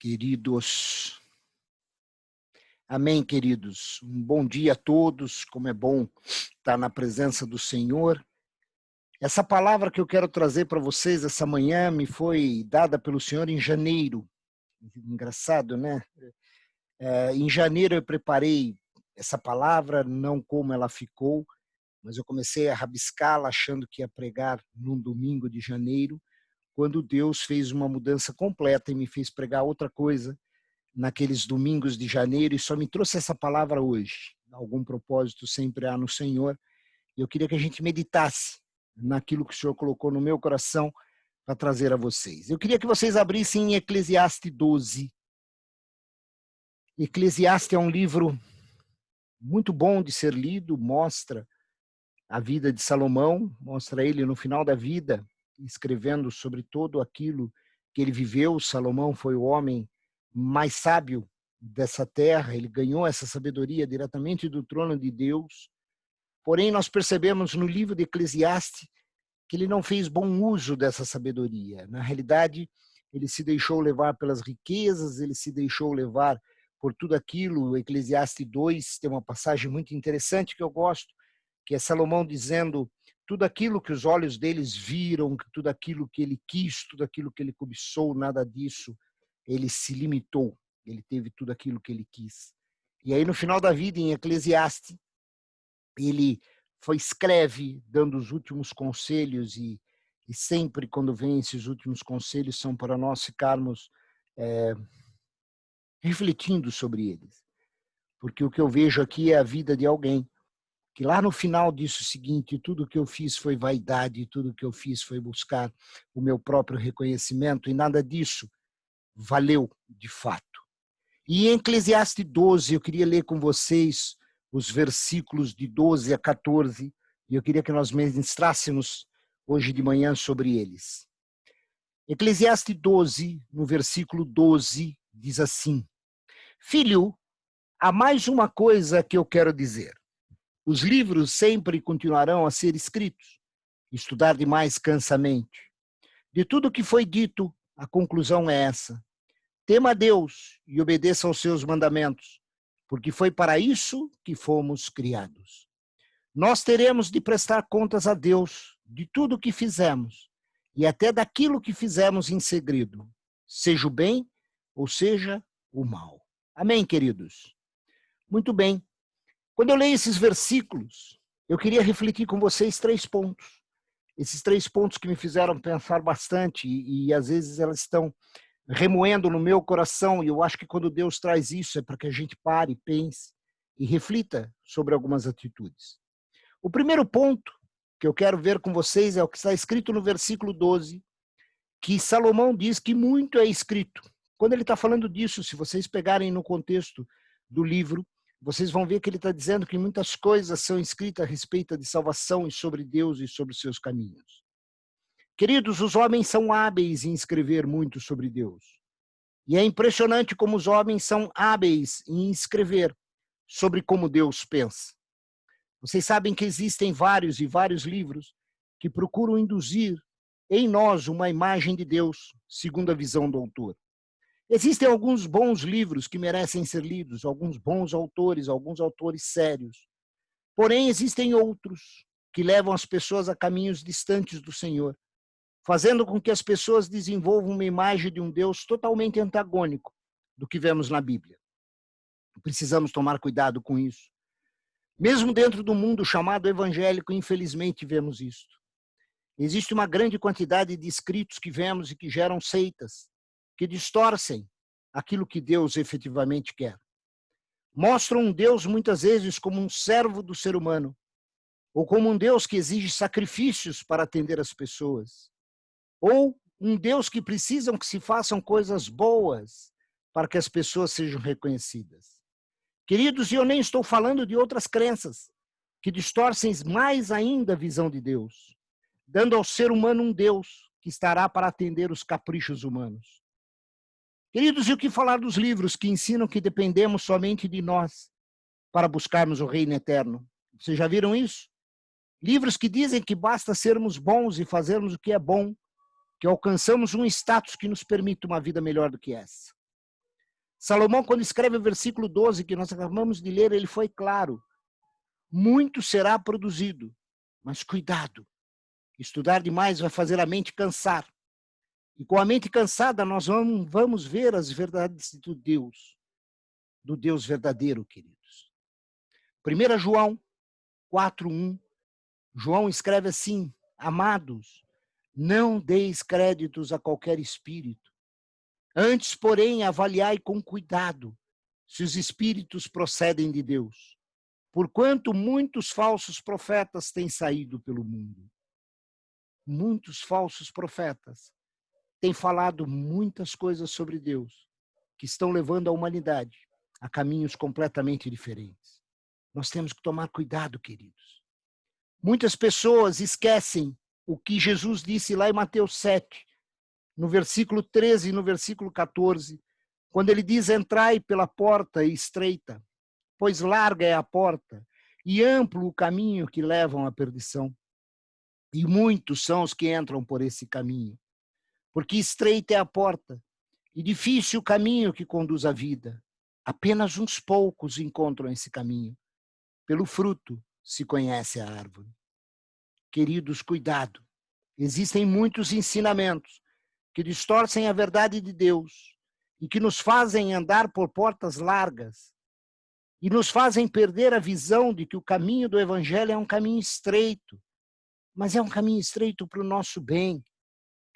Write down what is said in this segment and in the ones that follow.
Queridos, amém, queridos. Um bom dia a todos, como é bom estar na presença do Senhor. Essa palavra que eu quero trazer para vocês essa manhã me foi dada pelo Senhor em janeiro. Engraçado, né? Em janeiro eu preparei essa palavra, não como ela ficou, mas eu comecei a rabiscá-la achando que ia pregar num domingo de janeiro, quando Deus fez uma mudança completa e me fez pregar outra coisa naqueles domingos de janeiro e só me trouxe essa palavra hoje. Algum propósito sempre há no Senhor. E eu queria que a gente meditasse naquilo que o Senhor colocou no meu coração para trazer a vocês. Eu queria que vocês abrissem em Eclesiastes 12. Eclesiastes é um livro muito bom de ser lido, mostra a vida de Salomão, mostra ele no final da vida, escrevendo sobre todo aquilo que ele viveu. Salomão foi o homem mais sábio dessa terra, ele ganhou essa sabedoria diretamente do trono de Deus. Porém, nós percebemos no livro de Eclesiastes que ele não fez bom uso dessa sabedoria. Na realidade, ele se deixou levar pelas riquezas, ele se deixou levar por tudo aquilo. O Eclesiastes 2 tem uma passagem muito interessante que eu gosto, que é Salomão dizendo tudo aquilo que os olhos deles viram, tudo aquilo que ele quis, tudo aquilo que ele cobiçou, nada disso ele se limitou, ele teve tudo aquilo que ele quis. E aí no final da vida, em Eclesiastes, ele escreve dando os últimos conselhos e sempre quando vem esses últimos conselhos são para nós ficarmos refletindo sobre eles. Porque o que eu vejo aqui é a vida de alguém que lá no final disse o seguinte: tudo que eu fiz foi vaidade, tudo que eu fiz foi buscar o meu próprio reconhecimento e nada disso valeu de fato. E em Eclesiastes 12, eu queria ler com vocês os versículos de 12 a 14, e eu queria que nós ministrássemos hoje de manhã sobre eles. Eclesiastes 12, no versículo 12, diz assim: Filho, há mais uma coisa que eu quero dizer. Os livros sempre continuarão a ser escritos. Estudar demais cansa a mente. De tudo que foi dito, a conclusão é essa: tema a Deus e obedeça aos seus mandamentos, porque foi para isso que fomos criados. Nós teremos de prestar contas a Deus de tudo o que fizemos e até daquilo que fizemos em segredo, seja o bem ou seja o mal. Amém, queridos? Muito bem. Quando eu leio esses versículos, eu queria refletir com vocês 3 pontos. Esses 3 pontos que me fizeram pensar bastante e às vezes elas estão remoendo no meu coração, e eu acho que quando Deus traz isso é para que a gente pare, pense e reflita sobre algumas atitudes. O primeiro ponto que eu quero ver com vocês é o que está escrito no versículo 12, que Salomão diz que muito é escrito. Quando ele está falando disso, se vocês pegarem no contexto do livro, vocês vão ver que ele está dizendo que muitas coisas são escritas a respeito de salvação e sobre Deus e sobre os seus caminhos. Queridos, os homens são hábeis em escrever muito sobre Deus. E é impressionante como os homens são hábeis em escrever sobre como Deus pensa. Vocês sabem que existem vários e vários livros que procuram induzir em nós uma imagem de Deus, segundo a visão do autor. Existem alguns bons livros que merecem ser lidos, alguns bons autores, alguns autores sérios. Porém, existem outros que levam as pessoas a caminhos distantes do Senhor, fazendo com que as pessoas desenvolvam uma imagem de um Deus totalmente antagônico do que vemos na Bíblia. Precisamos tomar cuidado com isso. Mesmo dentro do mundo chamado evangélico, infelizmente vemos isso. Existe uma grande quantidade de escritos que vemos e que geram seitas, que distorcem aquilo que Deus efetivamente quer. Mostram um Deus muitas vezes como um servo do ser humano, ou como um Deus que exige sacrifícios para atender as pessoas, ou um Deus que precisam que se façam coisas boas para que as pessoas sejam reconhecidas. Queridos, eu nem estou falando de outras crenças que distorcem mais ainda a visão de Deus, dando ao ser humano um Deus que estará para atender os caprichos humanos. Queridos, e o que falar dos livros que ensinam que dependemos somente de nós para buscarmos o reino eterno? Vocês já viram isso? Livros que dizem que basta sermos bons e fazermos o que é bom, que alcançamos um status que nos permite uma vida melhor do que essa. Salomão, quando escreve o versículo 12, que nós acabamos de ler, ele foi claro. Muito será produzido, mas cuidado. Estudar demais vai fazer a mente cansar. E com a mente cansada, nós vamos ver as verdades do Deus verdadeiro, queridos. 1 João 4:1, João escreve assim: amados, não deis créditos a qualquer espírito. Antes, porém, avaliai com cuidado se os espíritos procedem de Deus. Porquanto muitos falsos profetas têm saído pelo mundo. Muitos falsos profetas têm falado muitas coisas sobre Deus, que estão levando a humanidade a caminhos completamente diferentes. Nós temos que tomar cuidado, queridos. Muitas pessoas esquecem o que Jesus disse lá em Mateus 7, no versículo 13 e no versículo 14, quando ele diz: entrai pela porta estreita, pois larga é a porta e amplo o caminho que levam à perdição. E muitos são os que entram por esse caminho, porque estreita é a porta e difícil o caminho que conduz à vida. Apenas uns poucos encontram esse caminho. Pelo fruto se conhece a árvore. Queridos, cuidado. Existem muitos ensinamentos que distorcem a verdade de Deus e que nos fazem andar por portas largas e nos fazem perder a visão de que o caminho do Evangelho é um caminho estreito, mas é um caminho estreito para o nosso bem.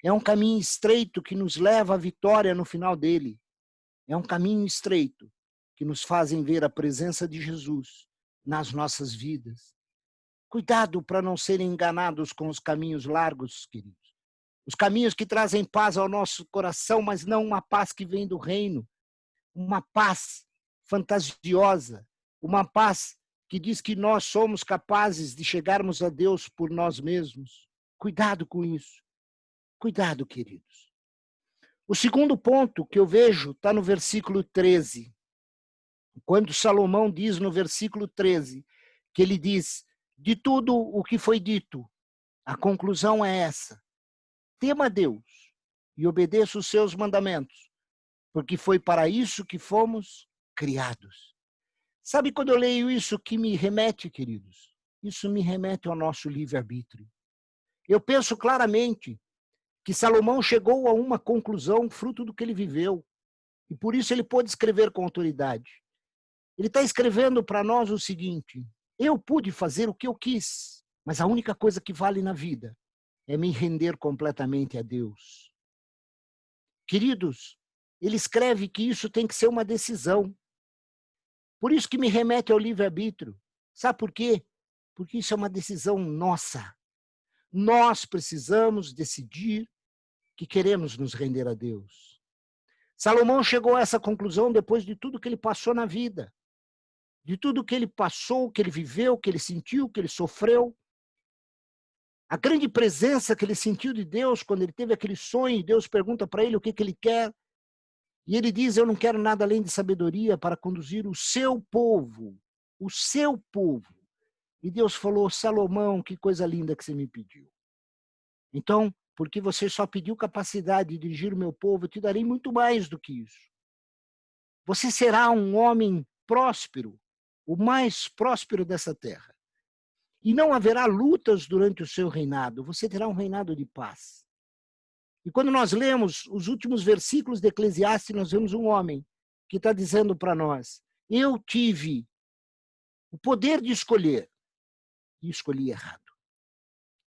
É um caminho estreito que nos leva à vitória no final dele. É um caminho estreito que nos fazem ver a presença de Jesus nas nossas vidas. Cuidado para não serem enganados com os caminhos largos, queridos. Os caminhos que trazem paz ao nosso coração, mas não uma paz que vem do reino. Uma paz fantasiosa. Uma paz que diz que nós somos capazes de chegarmos a Deus por nós mesmos. Cuidado com isso. Cuidado, queridos. O segundo ponto que eu vejo está no versículo 13. Quando Salomão diz no versículo 13, que ele diz: de tudo o que foi dito, a conclusão é essa: tema a Deus e obedeça os seus mandamentos, porque foi para isso que fomos criados. Sabe quando eu leio isso que me remete, queridos? Isso me remete ao nosso livre-arbítrio. Eu penso claramente que Salomão chegou a uma conclusão fruto do que ele viveu, e por isso ele pôde escrever com autoridade. Ele está escrevendo para nós o seguinte: eu pude fazer o que eu quis, mas a única coisa que vale na vida é me render completamente a Deus. Queridos, ele escreve que isso tem que ser uma decisão. Por isso que me remete ao livre-arbítrio. Sabe por quê? Porque isso é uma decisão nossa. Nós precisamos decidir que queremos nos render a Deus. Salomão chegou a essa conclusão depois de tudo que ele passou na vida. De tudo que ele passou, que ele viveu, que ele sentiu, que ele sofreu. A grande presença que ele sentiu de Deus quando ele teve aquele sonho, e Deus pergunta para ele o que ele quer. E ele diz: eu não quero nada além de sabedoria para conduzir o seu povo. O seu povo. E Deus falou: Salomão, que coisa linda que você me pediu. Então, porque você só pediu capacidade de dirigir o meu povo, eu te darei muito mais do que isso. Você será um homem próspero, o mais próspero dessa terra. E não haverá lutas durante o seu reinado, você terá um reinado de paz. E quando nós lemos os últimos versículos de Eclesiastes, nós vemos um homem que está dizendo para nós: eu tive o poder de escolher e escolhi errado.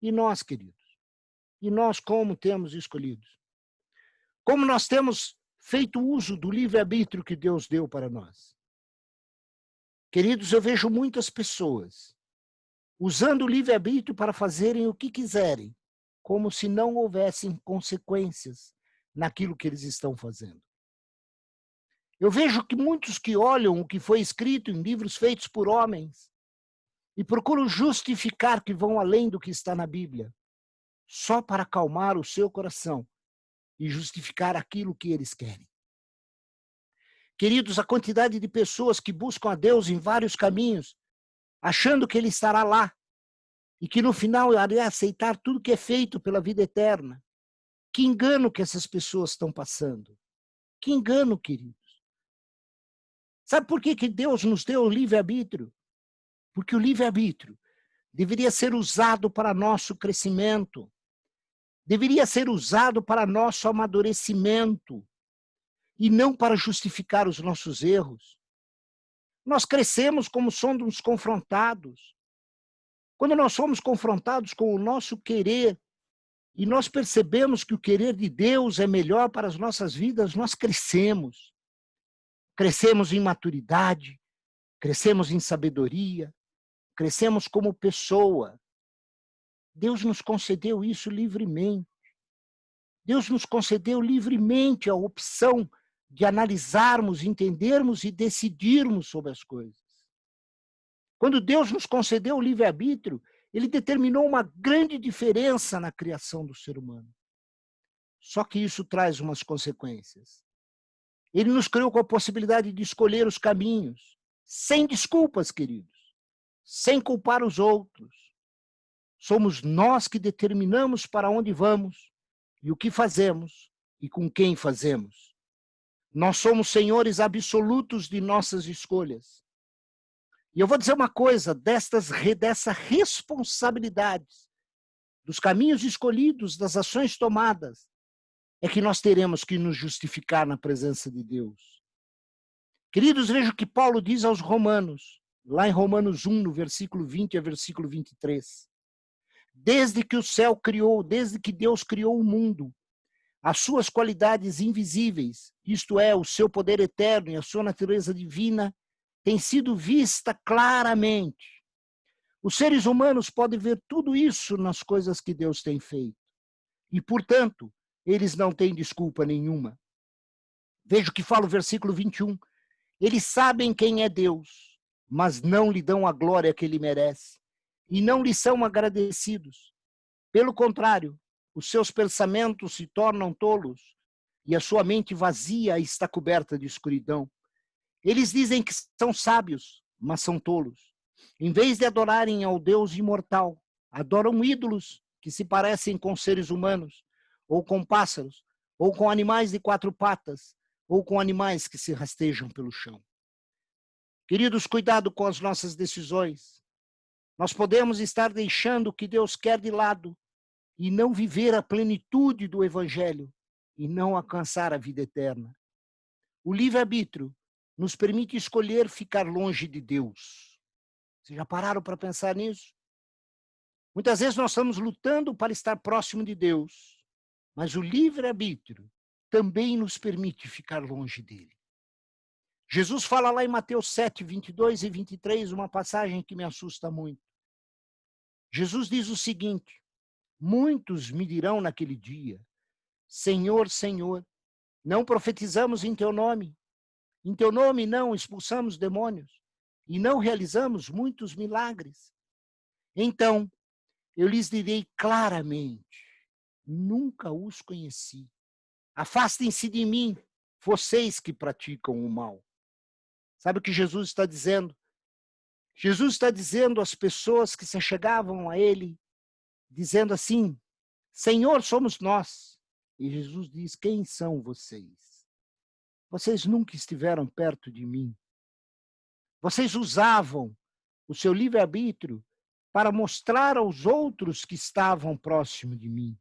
E nós, queridos? E nós como temos escolhido? Como nós temos feito uso do livre-arbítrio que Deus deu para nós? Queridos, eu vejo muitas pessoas usando o livre-arbítrio para fazerem o que quiserem, como se não houvessem consequências naquilo que eles estão fazendo. Eu vejo que muitos que olham o que foi escrito em livros feitos por homens e procuram justificar que vão além do que está na Bíblia, só para acalmar o seu coração e justificar aquilo que eles querem. Queridos, a quantidade de pessoas que buscam a Deus em vários caminhos, achando que Ele estará lá, e que no final irá aceitar tudo que é feito pela vida eterna. Que engano que essas pessoas estão passando. Que engano, queridos. Sabe por que Deus nos deu o livre-arbítrio? Porque o livre-arbítrio deveria ser usado para nosso crescimento, deveria ser usado para nosso amadurecimento e não para justificar os nossos erros. Nós crescemos como somos confrontados. Quando nós somos confrontados com o nosso querer e nós percebemos que o querer de Deus é melhor para as nossas vidas, nós crescemos. Crescemos em maturidade, crescemos em sabedoria, crescemos como pessoa. Deus nos concedeu isso livremente. Deus nos concedeu livremente a opção de analisarmos, entendermos e decidirmos sobre as coisas. Quando Deus nos concedeu o livre-arbítrio, Ele determinou uma grande diferença na criação do ser humano. Só que isso traz umas consequências. Ele nos criou com a possibilidade de escolher os caminhos, sem desculpas, queridos, sem culpar os outros. Somos nós que determinamos para onde vamos e o que fazemos e com quem fazemos. Nós somos senhores absolutos de nossas escolhas. E eu vou dizer uma coisa, dessa responsabilidade, dos caminhos escolhidos, das ações tomadas, é que nós teremos que nos justificar na presença de Deus. Queridos, veja o que Paulo diz aos Romanos, lá em Romanos 1, no versículo 20 a versículo 23. Desde que o céu criou, desde que Deus criou o mundo, as suas qualidades invisíveis, isto é, o seu poder eterno e a sua natureza divina, tem sido vista claramente. Os seres humanos podem ver tudo isso nas coisas que Deus tem feito. E, portanto, eles não têm desculpa nenhuma. Veja o que fala o versículo 21. Eles sabem quem é Deus, mas não lhe dão a glória que ele merece. E não lhe são agradecidos. Pelo contrário, os seus pensamentos se tornam tolos e a sua mente vazia está coberta de escuridão. Eles dizem que são sábios, mas são tolos. Em vez de adorarem ao Deus imortal, adoram ídolos que se parecem com seres humanos, ou com pássaros, ou com animais de 4 patas, ou com animais que se rastejam pelo chão. Queridos, cuidado com as nossas decisões. Nós podemos estar deixando o que Deus quer de lado e não viver a plenitude do Evangelho e não alcançar a vida eterna. O livre-arbítrio nos permite escolher ficar longe de Deus. Vocês já pararam para pensar nisso? Muitas vezes nós estamos lutando para estar próximo de Deus, mas o livre-arbítrio também nos permite ficar longe dele. Jesus fala lá em Mateus 7, 22 e 23, uma passagem que me assusta muito. Jesus diz o seguinte: muitos me dirão naquele dia, Senhor, Senhor, não profetizamos em teu nome? Em teu nome não expulsamos demônios e não realizamos muitos milagres? Então, eu lhes direi claramente, nunca os conheci. Afastem-se de mim, vocês que praticam o mal. Sabe o que Jesus está dizendo? Jesus está dizendo às pessoas que se chegavam a ele, dizendo assim, Senhor, somos nós. E Jesus diz, quem são vocês? Vocês nunca estiveram perto de mim. Vocês usavam o seu livre-arbítrio para mostrar aos outros que estavam próximo de mim.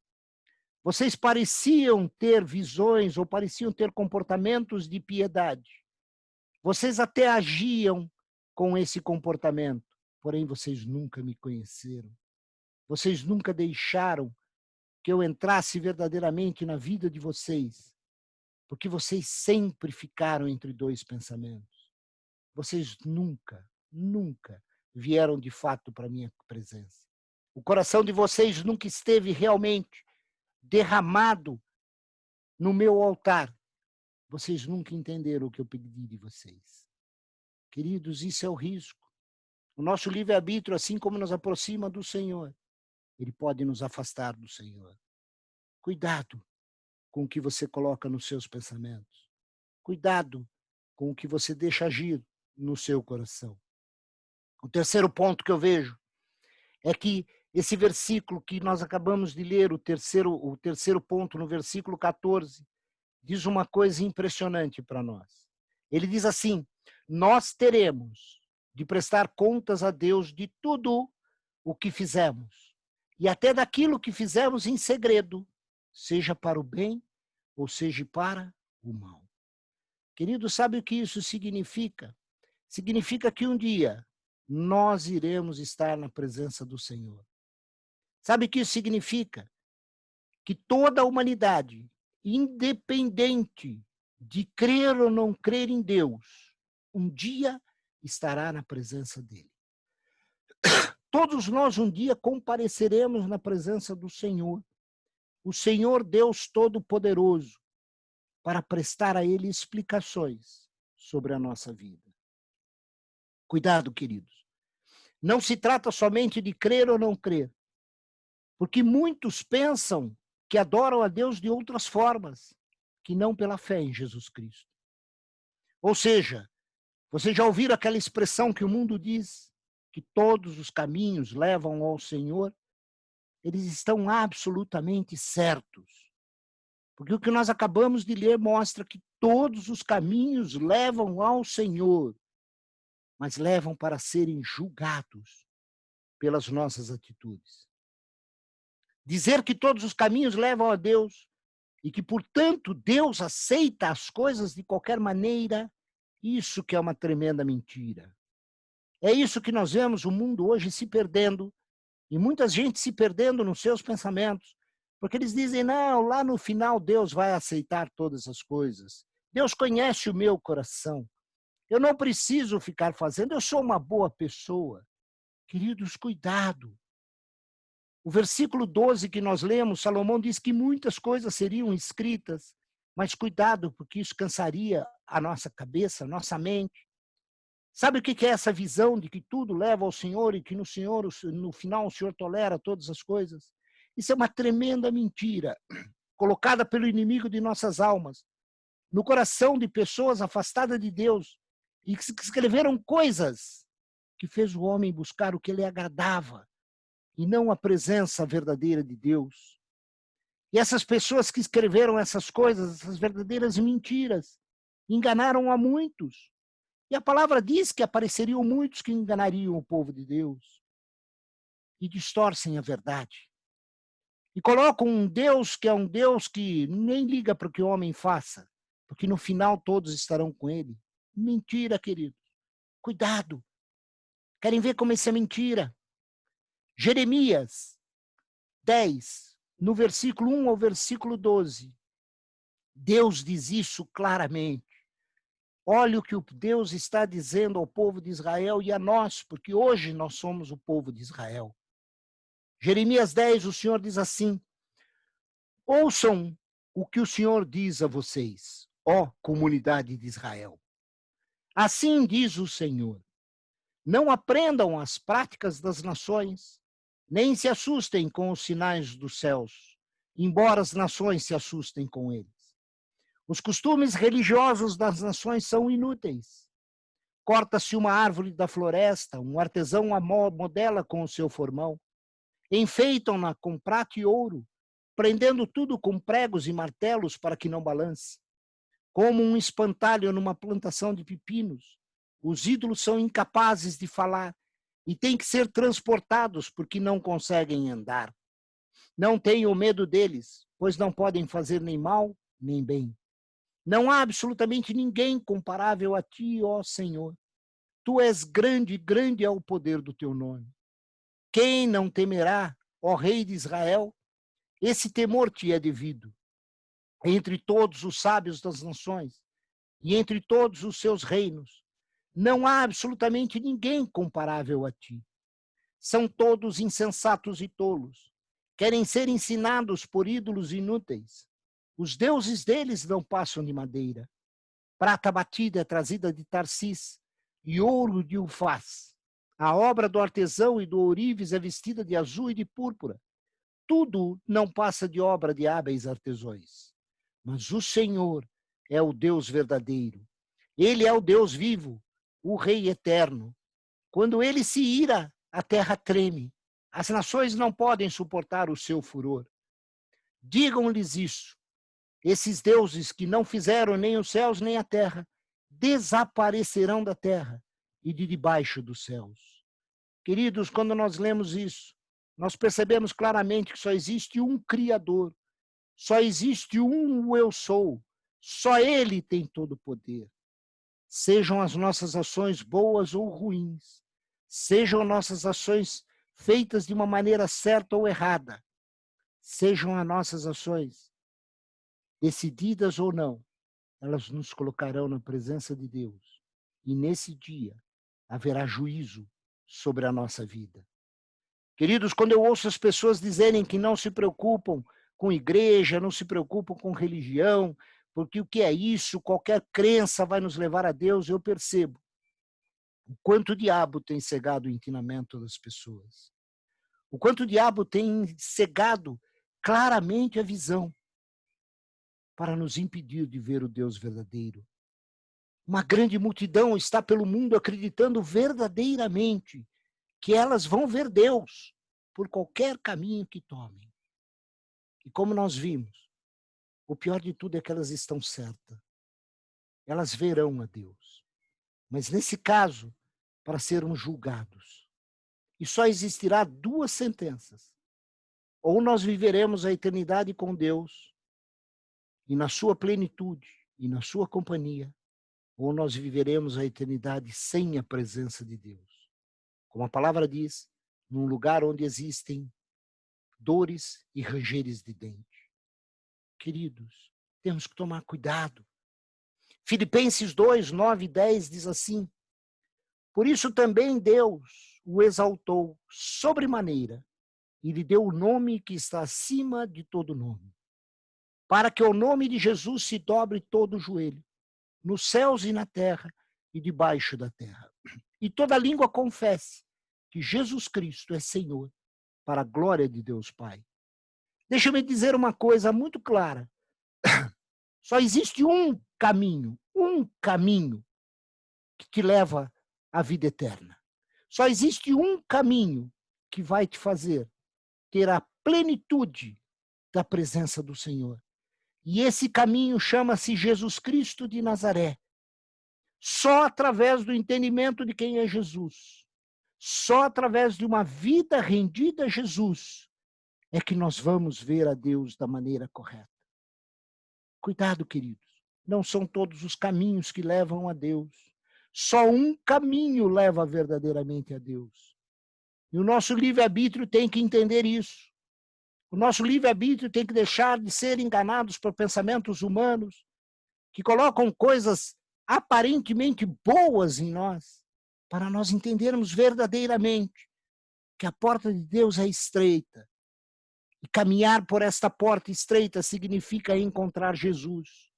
Vocês pareciam ter visões ou pareciam ter comportamentos de piedade. Vocês até agiam com esse comportamento, porém vocês nunca me conheceram. Vocês nunca deixaram que eu entrasse verdadeiramente na vida de vocês, porque vocês sempre ficaram entre 2 pensamentos. Vocês nunca vieram de fato para a minha presença. O coração de vocês nunca esteve realmente derramado no meu altar. Vocês nunca entenderam o que eu pedi de vocês. Queridos, isso é o risco. O nosso livre-arbítrio, assim como nos aproxima do Senhor, ele pode nos afastar do Senhor. Cuidado com o que você coloca nos seus pensamentos. Cuidado com o que você deixa agir no seu coração. O terceiro ponto que eu vejo é que esse versículo que nós acabamos de ler, o terceiro ponto no versículo 14, diz uma coisa impressionante para nós. Ele diz assim, nós teremos de prestar contas a Deus de tudo o que fizemos, e até daquilo que fizemos em segredo, seja para o bem ou seja para o mal. Querido, sabe o que isso significa? Significa que um dia nós iremos estar na presença do Senhor. Sabe o que isso significa? Que toda a humanidade, independente de crer ou não crer em Deus, um dia estará na presença dele. Todos nós um dia compareceremos na presença do Senhor, o Senhor Deus Todo-Poderoso, para prestar a Ele explicações sobre a nossa vida. Cuidado, queridos. Não se trata somente de crer ou não crer, porque muitos pensam que adoram a Deus de outras formas, que não pela fé em Jesus Cristo. Ou seja, vocês já ouviram aquela expressão que o mundo diz, que todos os caminhos levam ao Senhor? Eles estão absolutamente certos. Porque o que nós acabamos de ler mostra que todos os caminhos levam ao Senhor, mas levam para serem julgados pelas nossas atitudes. Dizer que todos os caminhos levam a Deus e que, portanto, Deus aceita as coisas de qualquer maneira, isso que é uma tremenda mentira. É isso que nós vemos o mundo hoje se perdendo, e muita gente se perdendo nos seus pensamentos, porque eles dizem, não, lá no final Deus vai aceitar todas as coisas. Deus conhece o meu coração. Eu não preciso ficar fazendo, eu sou uma boa pessoa. Queridos, cuidado. O versículo 12 que nós lemos, Salomão diz que muitas coisas seriam escritas, mas cuidado, porque isso cansaria a nossa cabeça, a nossa mente. Sabe o que é essa visão de que tudo leva ao Senhor e que no Senhor, no final, o Senhor tolera todas as coisas? Isso é uma tremenda mentira, colocada pelo inimigo de nossas almas, no coração de pessoas afastadas de Deus, e que escreveram coisas que fez o homem buscar o que lhe agradava, e não a presença verdadeira de Deus. E essas pessoas que escreveram essas coisas, essas verdadeiras mentiras, enganaram a muitos. E a palavra diz que apareceriam muitos que enganariam o povo de Deus e distorcem a verdade. E colocam um Deus que é um Deus que nem liga para o que o homem faça, porque no final todos estarão com ele. Mentira, queridos. Cuidado. Querem ver como isso é mentira? Jeremias 10, no versículo 1 ao versículo 12. Deus diz isso claramente. Olha o que o Deus está dizendo ao povo de Israel e a nós, porque hoje nós somos o povo de Israel. Jeremias 10, o Senhor diz assim: ouçam o que o Senhor diz a vocês, ó comunidade de Israel. Assim diz o Senhor: não aprendam as práticas das nações, nem se assustem com os sinais dos céus, embora as nações se assustem com eles. Os costumes religiosos das nações são inúteis. Corta-se uma árvore da floresta, um artesão a modela com o seu formão. Enfeitam-na com prata e ouro, prendendo tudo com pregos e martelos para que não balance. Como um espantalho numa plantação de pepinos, os ídolos são incapazes de falar e têm que ser transportados porque não conseguem andar. Não tenham medo deles, pois não podem fazer nem mal nem bem. Não há absolutamente ninguém comparável a ti, ó Senhor. Tu és grande, grande é o poder do teu nome. Quem não temerá, ó Rei de Israel? Esse temor te é devido. Entre todos os sábios das nações e entre todos os seus reinos, não há absolutamente ninguém comparável a ti. São todos insensatos e tolos. Querem ser ensinados por ídolos inúteis. Os deuses deles não passam de madeira. Prata batida é trazida de Tarsis e ouro de Ufaz. A obra do artesão e do ourives é vestida de azul e de púrpura. Tudo não passa de obra de hábeis artesãos. Mas o Senhor é o Deus verdadeiro. Ele é o Deus vivo, o Rei eterno. Quando ele se ira, a terra treme. As nações não podem suportar o seu furor. Digam-lhes isso. Esses deuses que não fizeram nem os céus nem a terra, desaparecerão da terra e de debaixo dos céus. Queridos, quando nós lemos isso, nós percebemos claramente que só existe um Criador, só existe um Eu Sou, só Ele tem todo o poder. Sejam as nossas ações boas ou ruins, sejam nossas ações feitas de uma maneira certa ou errada, sejam as nossas ações decididas ou não, elas nos colocarão na presença de Deus. E nesse dia haverá juízo sobre a nossa vida. Queridos, quando eu ouço as pessoas dizerem que não se preocupam com igreja, não se preocupam com religião, porque o que é isso? Qualquer crença vai nos levar a Deus, eu percebo o quanto o diabo tem cegado o ensinamento das pessoas. O quanto o diabo tem cegado claramente a visão para nos impedir de ver o Deus verdadeiro. Uma grande multidão está pelo mundo acreditando verdadeiramente que elas vão ver Deus por qualquer caminho que tomem. E como nós vimos, o pior de tudo é que elas estão certas. Elas verão a Deus. Mas nesse caso, para serem julgados. E só existirá duas sentenças. Ou nós viveremos a eternidade com Deus, e na sua plenitude, e na sua companhia, ou nós viveremos a eternidade sem a presença de Deus. Como a palavra diz, num lugar onde existem dores e rangeres de dente. Queridos, temos que tomar cuidado. Filipenses 2, 9 e 10 diz assim: por isso também Deus o exaltou sobremaneira e lhe deu o nome que está acima de todo nome, para que o nome de Jesus se dobre todo o joelho, nos céus e na terra e debaixo da terra. E toda língua confesse que Jesus Cristo é Senhor, para a glória de Deus Pai. Deixa-me dizer uma coisa muito clara. Só existe um caminho que te leva à vida eterna. Só existe um caminho que vai te fazer ter a plenitude da presença do Senhor. E esse caminho chama-se Jesus Cristo de Nazaré. Só através do entendimento de quem é Jesus, só através de uma vida rendida a Jesus, é que nós vamos ver a Deus da maneira correta. Cuidado, queridos. Não são todos os caminhos que levam a Deus. Só um caminho leva verdadeiramente a Deus. E o nosso livre-arbítrio tem que entender isso. O nosso livre-arbítrio tem que deixar de ser enganados por pensamentos humanos que colocam coisas aparentemente boas em nós, para nós entendermos verdadeiramente que a porta de Deus é estreita. E caminhar por esta porta estreita significa encontrar Jesus.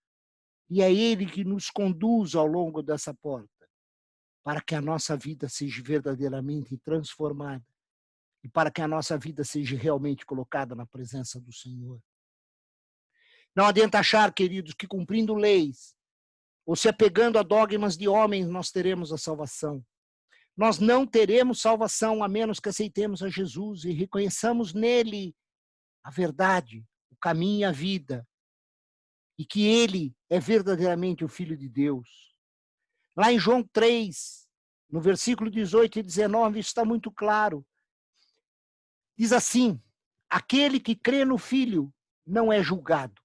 E é Ele que nos conduz ao longo dessa porta, para que a nossa vida seja verdadeiramente transformada e para que a nossa vida seja realmente colocada na presença do Senhor. Não adianta achar, queridos, que cumprindo leis ou se apegando a dogmas de homens nós teremos a salvação. Nós não teremos salvação a menos que aceitemos a Jesus e reconheçamos nele a verdade, o caminho e a vida, e que ele é verdadeiramente o Filho de Deus. Lá em João 3, no versículo 18 e 19, isso está muito claro. Diz assim: aquele que crê no Filho não é julgado,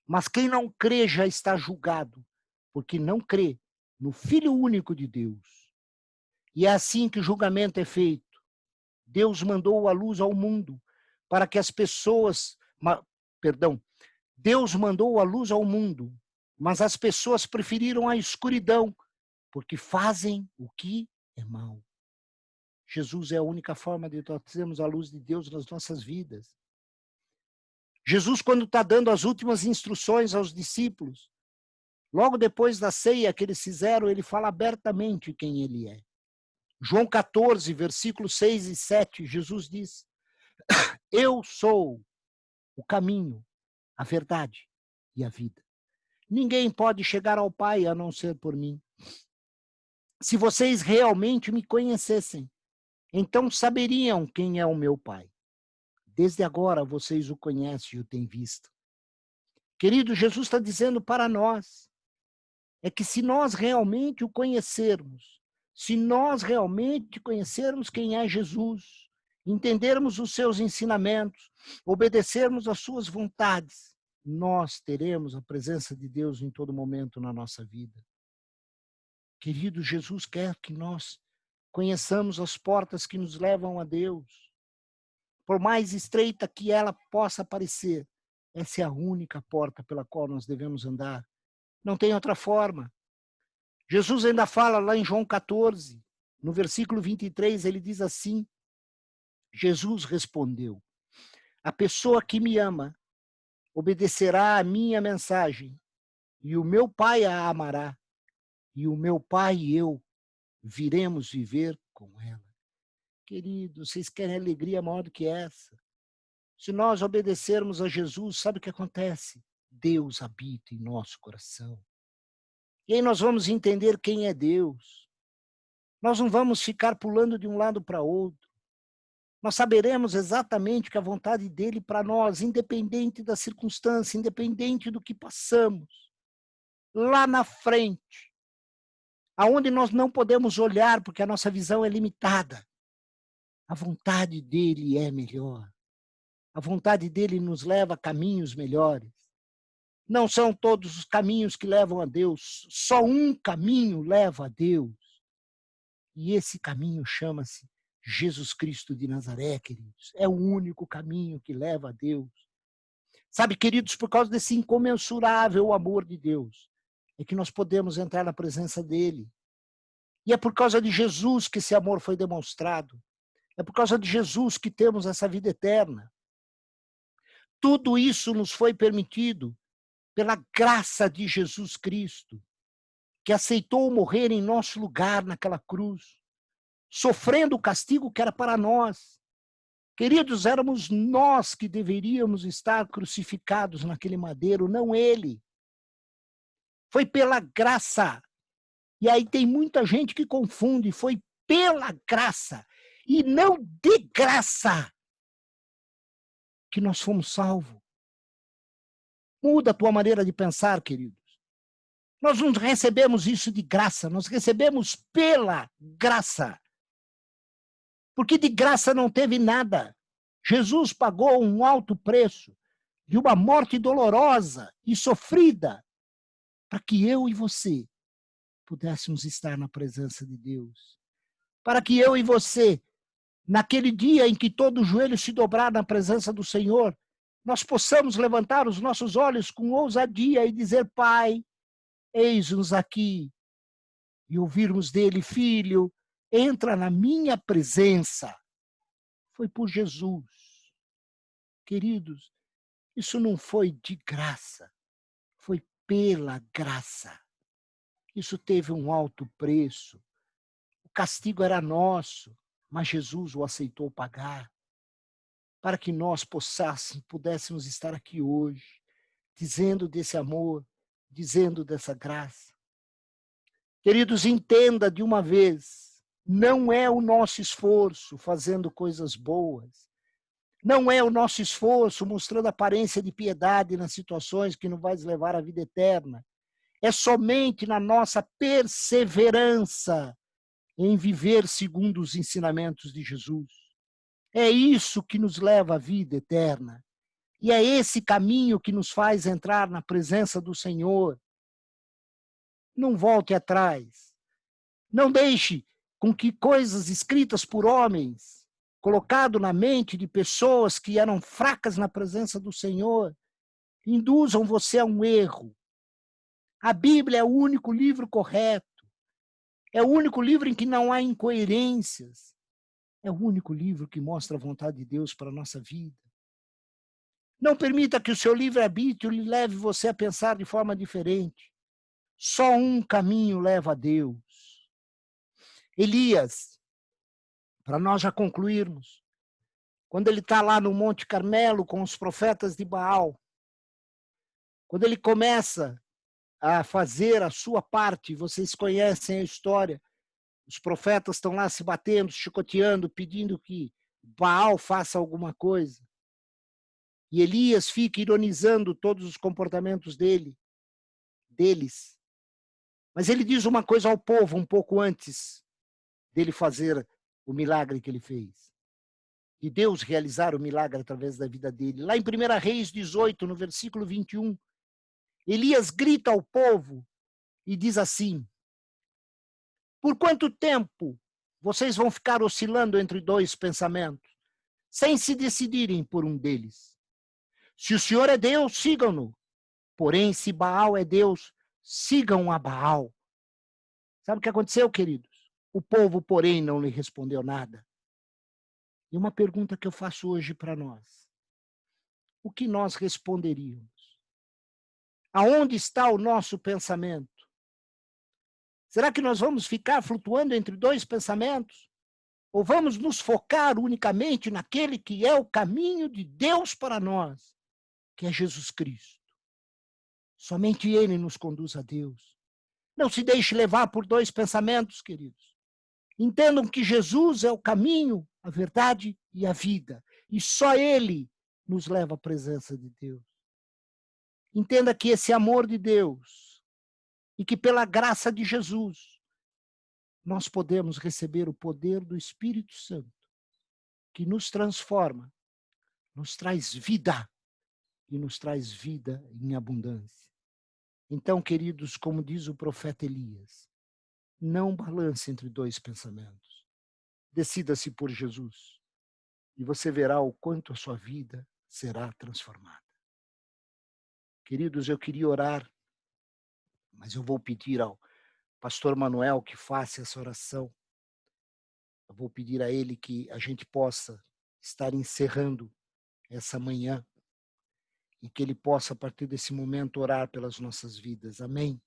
mas quem não crê já está julgado, porque não crê no Filho único de Deus. E é assim que o julgamento é feito. Deus mandou a luz ao mundo para que as pessoas... Deus mandou a luz ao mundo, mas as pessoas preferiram a escuridão, porque fazem o que é mal. Jesus é a única forma de nós termos a luz de Deus nas nossas vidas. Jesus, quando está dando as últimas instruções aos discípulos, logo depois da ceia que eles fizeram, ele fala abertamente quem ele é. João 14, versículos 6 e 7, Jesus diz: eu sou o caminho, a verdade e a vida. Ninguém pode chegar ao Pai a não ser por mim. Se vocês realmente me conhecessem, então saberiam quem é o meu Pai. Desde agora vocês o conhecem e o têm visto. Querido, Jesus está dizendo para nós é que se nós realmente o conhecermos, se nós realmente conhecermos quem é Jesus, entendermos os seus ensinamentos, obedecermos às suas vontades, nós teremos a presença de Deus em todo momento na nossa vida. Querido, Jesus quer que nós conheçamos as portas que nos levam a Deus. Por mais estreita que ela possa parecer, essa é a única porta pela qual nós devemos andar. Não tem outra forma. Jesus ainda fala lá em João 14, no versículo 23, ele diz assim, Jesus respondeu, a pessoa que me ama obedecerá à minha mensagem, e o meu Pai a amará, e o meu Pai e eu viremos viver com ela. Queridos, vocês querem alegria maior do que essa? Se nós obedecermos a Jesus, sabe o que acontece? Deus habita em nosso coração. E aí nós vamos entender quem é Deus. Nós não vamos ficar pulando de um lado para outro. Nós saberemos exatamente que a vontade dele para nós, independente da circunstância, independente do que passamos. Lá na frente, aonde nós não podemos olhar porque a nossa visão é limitada, a vontade dele é melhor. A vontade dele nos leva a caminhos melhores. Não são todos os caminhos que levam a Deus, só um caminho leva a Deus. E esse caminho chama-se Jesus Cristo de Nazaré, queridos. É o único caminho que leva a Deus. Sabe, queridos, por causa desse incomensurável amor de Deus, é que nós podemos entrar na presença dele. E é por causa de Jesus que esse amor foi demonstrado. É por causa de Jesus que temos essa vida eterna. Tudo isso nos foi permitido pela graça de Jesus Cristo, que aceitou morrer em nosso lugar naquela cruz, sofrendo o castigo que era para nós. Queridos, éramos nós que deveríamos estar crucificados naquele madeiro, não ele. Foi pela graça. E aí tem muita gente que confunde, foi pela graça e não de graça que nós fomos salvos. Muda a tua maneira de pensar, queridos. Nós não recebemos isso de graça, nós recebemos pela graça. Porque de graça não teve nada. Jesus pagou um alto preço de uma morte dolorosa e sofrida para que eu e você pudéssemos estar na presença de Deus. Para que eu e você, naquele dia em que todo joelho se dobrar na presença do Senhor, nós possamos levantar os nossos olhos com ousadia e dizer, Pai, eis-nos aqui, e ouvirmos dele, filho, entra na minha presença. Foi por Jesus. Queridos, isso não foi de graça, foi pela graça. Isso teve um alto preço. O castigo era nosso, mas Jesus o aceitou pagar para que nós pudéssemos estar aqui hoje, dizendo desse amor, dizendo dessa graça. Queridos, entenda de uma vez, não é o nosso esforço fazendo coisas boas, não é o nosso esforço mostrando aparência de piedade nas situações que não vai nos levar à vida eterna, é somente na nossa perseverança em viver segundo os ensinamentos de Jesus. É isso que nos leva à vida eterna. E é esse caminho que nos faz entrar na presença do Senhor. Não volte atrás. Não deixe com que coisas escritas por homens, colocado na mente de pessoas que eram fracas na presença do Senhor, induzam você a um erro. A Bíblia é o único livro correto. É o único livro em que não há incoerências. É o único livro que mostra a vontade de Deus para a nossa vida. Não permita que o seu livre-arbítrio lhe leve você a pensar de forma diferente. Só um caminho leva a Deus. Elias, para nós já concluirmos, quando ele está lá no Monte Carmelo com os profetas de Baal, quando ele começa a fazer a sua parte, vocês conhecem a história, os profetas estão lá se batendo, chicoteando, pedindo que Baal faça alguma coisa. E Elias fica ironizando todos os comportamentos deles. Mas ele diz uma coisa ao povo um pouco antes dele fazer o milagre que ele fez. E Deus realizar o milagre através da vida dele. Lá em 1 Reis 18, no versículo 21, Elias grita ao povo e diz assim: por quanto tempo vocês vão ficar oscilando entre dois pensamentos, sem se decidirem por um deles? Se o Senhor é Deus, sigam-no. Porém, se Baal é Deus, sigam a Baal. Sabe o que aconteceu, queridos? O povo, porém, não lhe respondeu nada. E uma pergunta que eu faço hoje para nós: o que nós responderíamos? Aonde está o nosso pensamento? Será que nós vamos ficar flutuando entre dois pensamentos? Ou vamos nos focar unicamente naquele que é o caminho de Deus para nós, que é Jesus Cristo? Somente Ele nos conduz a Deus. Não se deixe levar por dois pensamentos, queridos. Entendam que Jesus é o caminho, a verdade e a vida. E só Ele nos leva à presença de Deus. Entenda que esse amor de Deus e que pela graça de Jesus nós podemos receber o poder do Espírito Santo, que nos transforma, nos traz vida e nos traz vida em abundância. Então, queridos, como diz o profeta Elias, não balance entre dois pensamentos. Decida-se por Jesus e você verá o quanto a sua vida será transformada. Queridos, eu queria orar, mas eu vou pedir ao pastor Manuel que faça essa oração. Eu vou pedir a ele que a gente possa estar encerrando essa manhã e que ele possa, a partir desse momento, orar pelas nossas vidas. Amém?